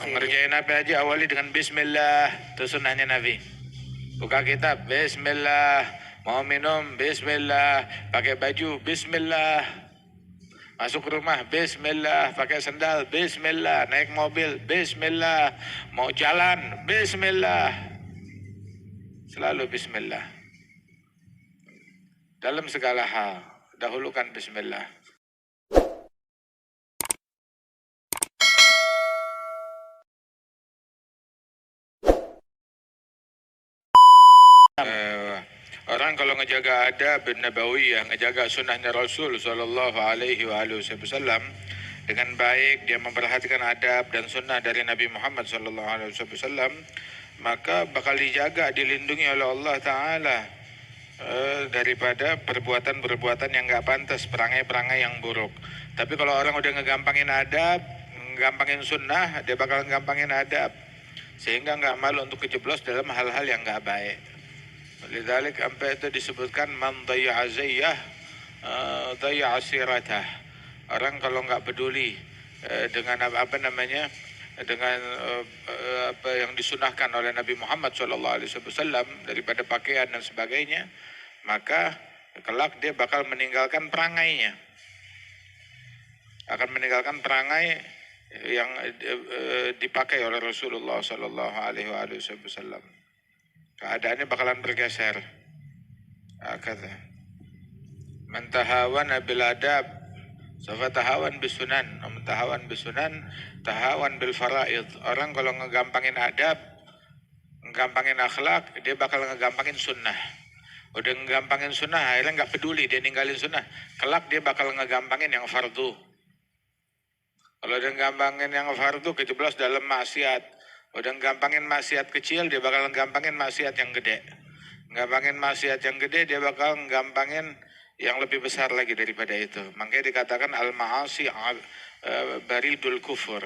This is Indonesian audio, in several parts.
Ngerjain apa aja awali dengan bismillah, itu sunnahnya Nabi. Buka kitab, bismillah. Mau minum, bismillah. Pakai baju, bismillah. Masuk rumah, bismillah. Pakai sendal, bismillah. Naik mobil, bismillah. Mau jalan, bismillah. Selalu bismillah. Dalam segala hal, dahulukan bismillah. Orang kalau ngejaga adab nabawiyah, ngejaga sunnahnya Rasul Sallallahu Alaihi Wasallam dengan baik, dia memperhatikan adab dan sunnah dari Nabi Muhammad Sallallahu Alaihi Wasallam, maka bakal dijaga, dilindungi oleh Allah Taala daripada perbuatan-perbuatan yang nggak pantas, perangai-perangai yang buruk. Tapi kalau orang udah ngegampangin adab, ngegampangin sunnah, dia bakal ngegampangin adab, sehingga nggak malu untuk kejeblos dalam hal-hal yang nggak baik. Lidzalik sampai itu disebutkan man dayya'a zayyah dayya'a siratah. Orang kalau nggak peduli dengan apa namanya, dengan apa yang disunahkan oleh Nabi Muhammad SAW daripada pakaian dan sebagainya, maka kelak dia bakal meninggalkan perangainya, akan meninggalkan perangai yang dipakai oleh Rasulullah SAW. Keadaannya bakalan bergeser. Kata man tahawana bil adab sawfa tahawan bisunan, man tahawan bisunan tahawan bil faraid. Orang kalau ngegampangin adab, ngegampangin akhlak, dia bakal ngegampangin sunnah. Udah ngegampangin sunnah, akhirnya nggak peduli, dia ninggalin sunnah. Kelak dia bakal ngegampangin yang fardu. Kalau udah ngegampangin yang fardu, kejeblos dalam maksiat. Udah gampangin maksiat kecil, dia bakal gampangin maksiat yang gede. Gampangin maksiat yang gede, dia bakal gampangin yang lebih besar lagi daripada itu. Makanya dikatakan al-ma'asi baridul kufur.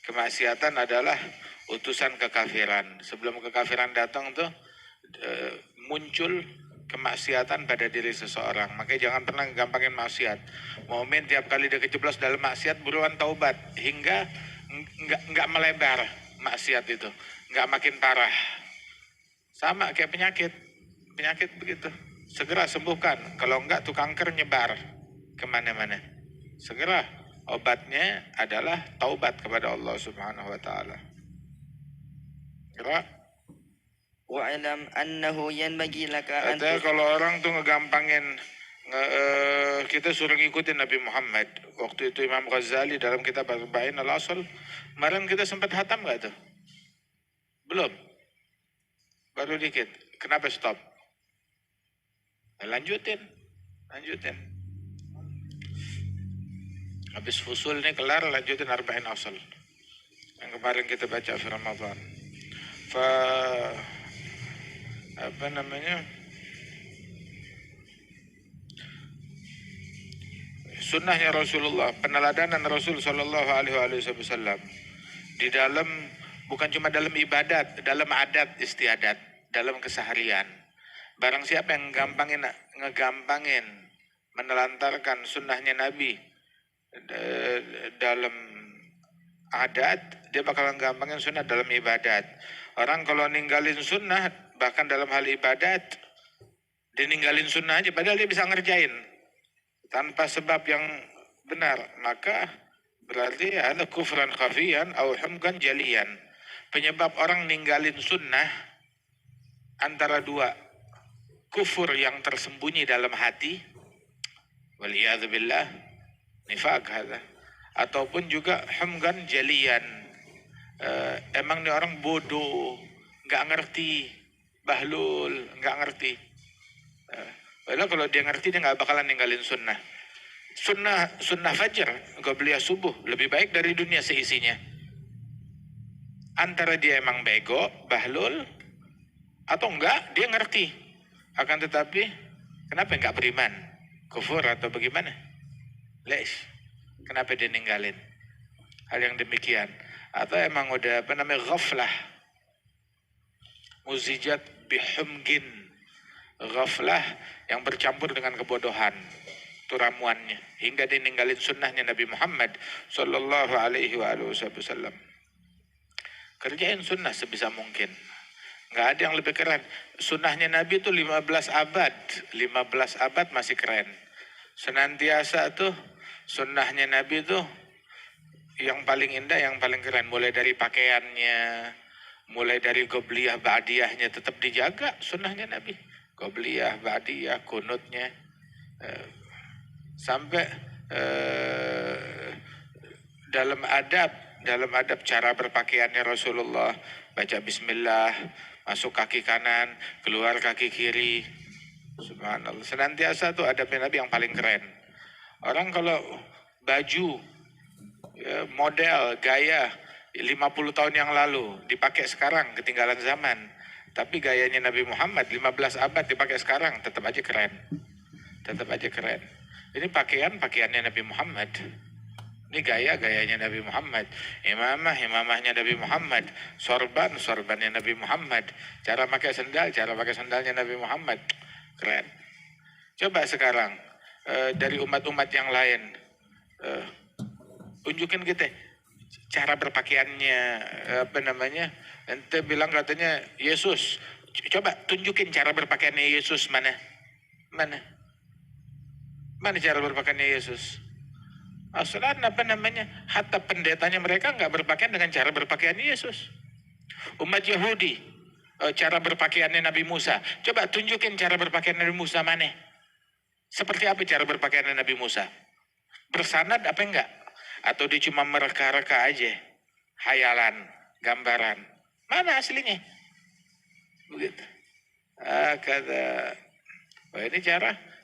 Kemaksiatan adalah utusan kekafiran. Sebelum kekafiran datang tuh muncul kemaksiatan pada diri seseorang. Makanya jangan pernah gampangin maksiat. Mukmin tiap kali dia kejeblos dalam maksiat, buruan taubat hingga nggak melebar. Maksiat itu nggak makin parah, sama kayak penyakit begitu, segera sembuhkan. Kalau enggak tuh kanker nyebar kemana-mana. Segera obatnya adalah taubat kepada Allah Subhanahu Wa Taala. Wa'lam annahu yanbaghi laka an. Kalau orang tuh ngegampangin, kita suruh ngikutin Nabi Muhammad. Waktu itu Imam Ghazali dalam kitab Arba'in al-Asl, kemarin kita sempat hatam nggak tuh? Belum, baru dikit. Kenapa stop? Lanjutin. Habis fusul nih kelar, lanjutin Arba'in Asl yang kemarin kita baca di Ramadan. Apa namanya? Sunnahnya Rasulullah, peneladanan Rasul Sallallahu Alaihi Wasallam di dalam, bukan cuma dalam ibadat, dalam adat istiadat, dalam keseharian. Barang siapa yang ngegampangin menelantarkan sunnahnya Nabi dalam adat, dia bakal ngegampangin sunnah dalam ibadat. Orang kalau ninggalin sunnah, bahkan dalam hal ibadat, dia ninggalin sunnah aja, padahal dia bisa ngerjain tanpa sebab yang benar, maka berarti ada kufran khafiyan atau humkan jalian. Penyebab orang ninggalin sunnah antara dua, kufur yang tersembunyi dalam hati, waliyadzubillah, nifaq hadza, ataupun juga humkan jalian. Emang nih orang bodoh, nggak ngerti, bahlul, nggak ngerti. Padahal kalau dia ngerti, dia nggak bakalan ninggalin sunnah. Sunnah fajar, qobliyah subuh, lebih baik dari dunia seisinya. Antara dia emang bego, bahlul, atau enggak, dia ngerti. Akan tetapi, kenapa nggak beriman? Kufur atau bagaimana? Lesh, kenapa dia ninggalin hal yang demikian? Atau emang udah apa namanya, ghaflah, muzijat bihumgin, ghaflah yang bercampur dengan kebodohan, itu ramuannya, hingga dia ninggalin sunnahnya Nabi Muhammad Sallallahu Alaihi Wasallam. Kerjain sunnah sebisa mungkin. Nggak ada yang lebih keren. Sunnahnya Nabi itu 15 abad. 15 abad masih keren. Senantiasa tuh sunnahnya Nabi tuh yang paling indah, yang paling keren. Mulai dari pakaiannya, mulai dari qobliyah ba'diyahnya tetap dijaga sunnahnya Nabi. Qobliyah, ba'diyah, kunutnya. Sampai dalam adab cara berpakaiannya Rasulullah, baca bismillah, masuk kaki kanan, keluar kaki kiri. Subhanallah. Senantiasa tuh adabnya Nabi yang paling keren. Orang kalau baju ya, model, gaya 50 tahun yang lalu dipakai sekarang ketinggalan zaman. Tapi gayanya Nabi Muhammad 15 abad dipakai sekarang tetap aja keren. Tetap aja keren. Ini pakaiannya Nabi Muhammad. Ini gayanya Nabi Muhammad. Imamahnya Nabi Muhammad. Sorbannya Nabi Muhammad. Cara pakai sandalnya Nabi Muhammad. Keren. Coba sekarang dari umat-umat yang lain, tunjukin kita cara berpakaiannya, ente bilang katanya Yesus. Coba tunjukin cara berpakaiannya Yesus mana cara berpakaiannya Yesus. Aslan hatta pendetanya mereka nggak berpakaian dengan cara berpakaian Yesus. Umat Yahudi, cara berpakaiannya Nabi Musa. Coba tunjukin cara berpakaian Nabi Musa mana? Seperti apa cara berpakaian Nabi Musa? Bersanad apa enggak? Atau dia cuma mereka-reka aja? Hayalan, gambaran. Mana aslinya? Begitu. Ini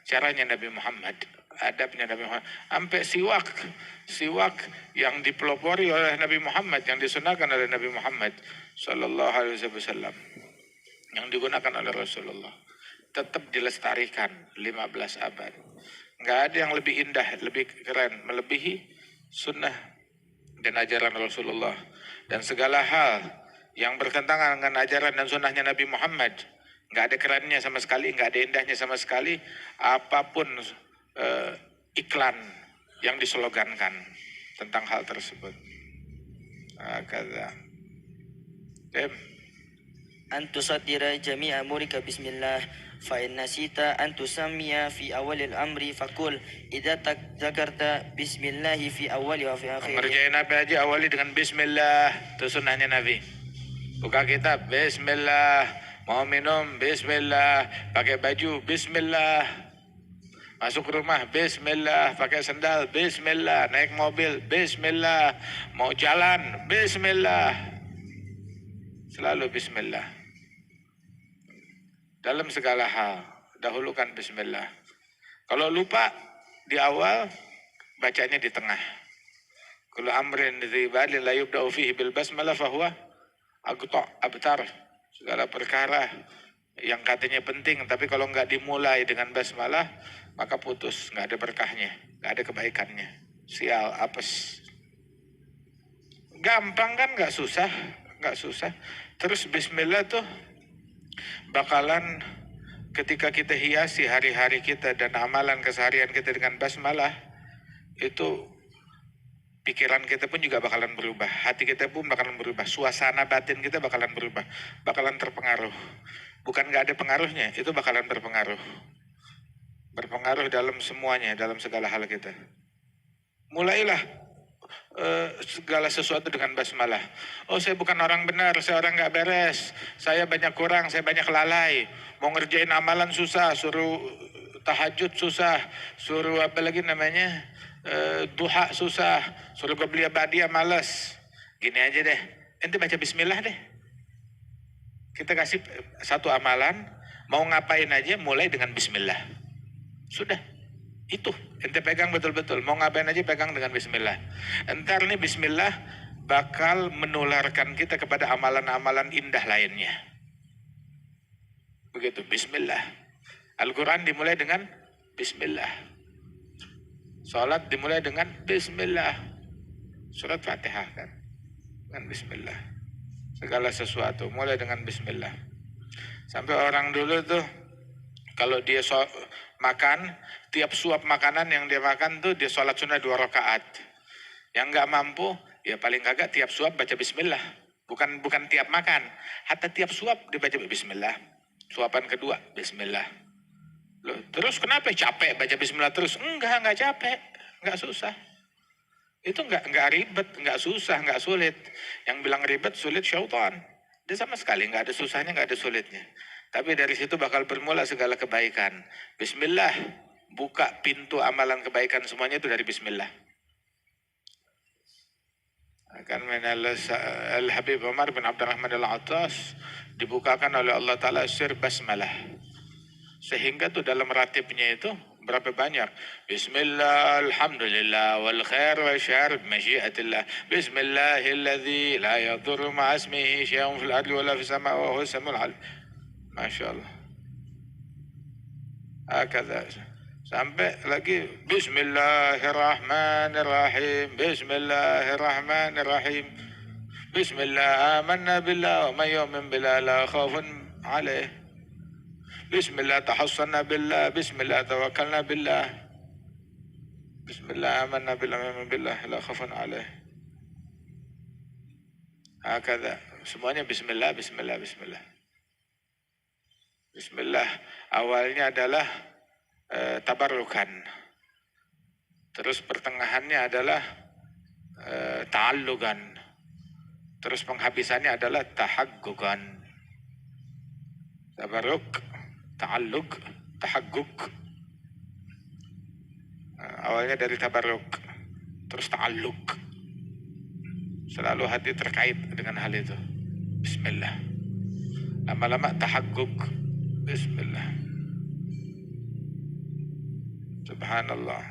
caranya Nabi Muhammad. Adabnya Nabi Muhammad. Sampai siwak yang dipelopori oleh Nabi Muhammad, yang disunahkan oleh Nabi Muhammad Sallallahu Alaihi Wasallam, yang digunakan oleh Rasulullah, tetap dilestarikan 15 abad. Nggak ada yang lebih indah, lebih keren, melebihi sunnah dan ajaran Rasulullah. Dan segala hal yang bertentangan dengan ajaran dan sunnahnya Nabi Muhammad, nggak ada kerennya sama sekali, nggak ada indahnya sama sekali. Apapun iklan yang dislogankan tentang hal tersebut. أن تصدر جميع أمورك بسم الله فإن نسيت أن تسمي في أول الأمر فقل إذا ذكرت بسم الله في أول وفي آخر. Ngerjain apa aja awali dengan bismillah. Itu sunnahnya Nabi. Buka kitab, bismillah. Mau minum, bismillah. Pakai baju, bismillah. Masuk rumah, bismillah. Pakai sendal, bismillah. Naik mobil, bismillah. Mau jalan, bismillah. Selalu bismillah. Dalam segala hal, dahulukan bismillah. Kalau lupa di awal, bacanya di tengah. Kullu amrin dzi balin la yubda'u fihi bil basmalah fahuwa abtar. Segala perkara yang katanya penting, tapi kalau nggak dimulai dengan basmalah, maka putus, nggak ada berkahnya, nggak ada kebaikannya. Sial, apes. Gampang kan, nggak susah. Terus bismillah tuh bakalan ketika kita hiasi hari-hari kita dan amalan keseharian kita dengan basmalah, itu pikiran kita pun juga bakalan berubah, hati kita pun bakalan berubah, suasana batin kita bakalan berubah, bakalan terpengaruh. Bukan nggak ada pengaruhnya, itu bakalan berpengaruh dalam semuanya, dalam segala hal kita. Mulailah segala sesuatu dengan basmalah. Oh, saya bukan orang benar, saya orang nggak beres, saya banyak kurang, saya banyak lalai. Mau ngerjain amalan susah, suruh tahajud susah, suruh duha susah, suruh qobliyah ba'diyah males. Gini aja deh, ente baca bismillah deh. Kita kasih satu amalan, mau ngapain aja mulai dengan bismillah. Sudah. Itu, ente pegang betul-betul. Mau ngapain aja pegang dengan bismillah. Entar nih bismillah bakal menularkan kita kepada amalan-amalan indah lainnya. Begitu, bismillah. Al-Quran dimulai dengan bismillah. Salat dimulai dengan bismillah. Surat Fatihah kan dengan bismillah. Segala sesuatu mulai dengan bismillah. Sampai orang dulu tuh kalau dia makan, tiap suap makanan yang dia makan tuh dia sholat sunnah 2 rakaat. Yang nggak mampu, ya paling kagak tiap suap baca bismillah. Bukan tiap makan, hatta tiap suap dibaca bismillah. Suapan kedua bismillah. Loh, terus kenapa capek baca bismillah terus? Enggak capek, enggak susah. Itu enggak ribet, enggak susah, enggak sulit. Yang bilang ribet, sulit syaitan. Dia sama sekali enggak ada susahnya, enggak ada sulitnya. Tapi dari situ bakal bermula segala kebaikan. Bismillah, buka pintu amalan kebaikan semuanya itu dari bismillah. Kan Al-Habib Umar bin Abdurrahman Al-Attas dibukakan oleh Allah Ta'ala sir basmalah. Sehingga tuh dalam ratibnya itu berapa banyak? Bismillah, alhamdulillah, wal khair wa syar masyiatillah. Bismillahilladzi la yadurru ma'asmihi syai'un fil ardi wa la fis sama' wa huwa samiul alim. Masya Allah. Hakadha. Sampai lagi Bismillahirrahmanirrahim. Bismillahirrahmanirrahim. Bismillah amanna billah wa man yu'min billah la khawfun alaih. Bismillah tahassanna billah. Bismillah tawakkalna billah. Bismillah amanna billah wa yu'min billah la khawfun alaih. Hakadha. Semuanya bismillah, bismillah, bismillah. Bismillah awalnya adalah tabarrukan. Terus pertengahannya adalah ta'allugan. Terus penghabisannya adalah tahaggugan. Tabarruk, ta'allug, tahagguk. Awalnya dari tabarruk, terus ta'allug. Selalu hati terkait dengan hal itu. Bismillah. Lama-lama tahagguk. Bismillah. Subhanallah.